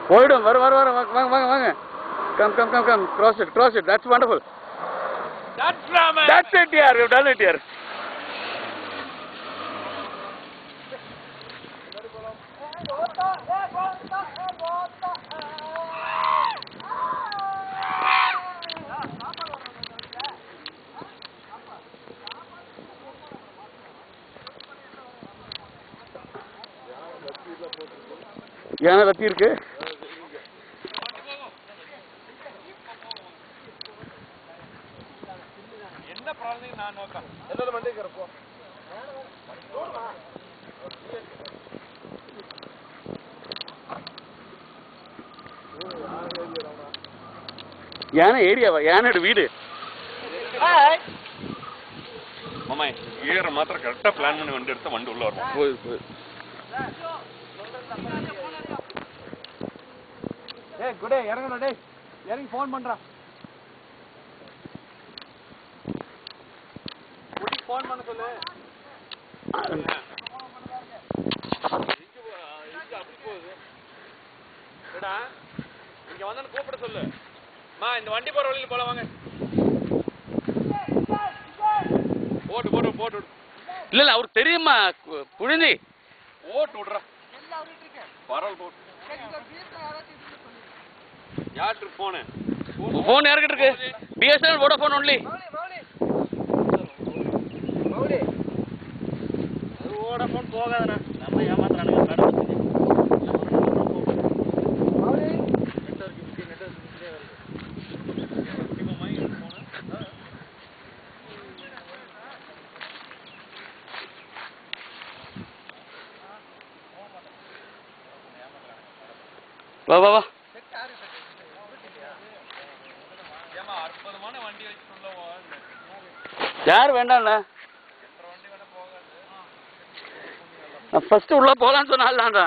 போயிடும் வர வர வர வாங்க வாங்க வாங்க come come come come cross it that's wonderful that's it yaar we've done it yaar யானை லத்தி இருக்கு என்ன ப்ராப்ளம் நான் நோக்கம் எல்லாரும் மண்டே கரப்போ யானை ஏரியாவா யானோட வீடு மாமா ஏற மாத்திரம் கரெக்டா பிளான் பண்ணி வண்டி எடுத்தா வண்டி உள்ள வரும் போய் ஏய் குடே இறங்கடா டேய் இறங்கி ஃபோன் பண்றா குடி ஃபோன் பண்ண சொல்லு அப்படி போகுது ஏடா இங்க வந்தானே கூப்பிட சொல்லு மா இந்த வண்டி போற வழியில போலாம் வாங்க போட்டு போட்டு போட்டு இல்ல இல்ல அவருக்கு தெரியுமா புரிஞ்சி ஓட்டு விடுறா பரவல் போட்டு யாருக்கு போனு போன் யார்கிட்ட இருக்கு பிஎஸ்என்எல் வோடாஃபோன் ஒன்லி வோடாஃபோன் போகாதடா நம்ம ஏமாத்துறானுங்க கடை வா வா வா யார் வேண்டாம்ண்ணா ஃபர்ஸ்ட் உள்ள போகலான்னு சொன்னால்தான்டா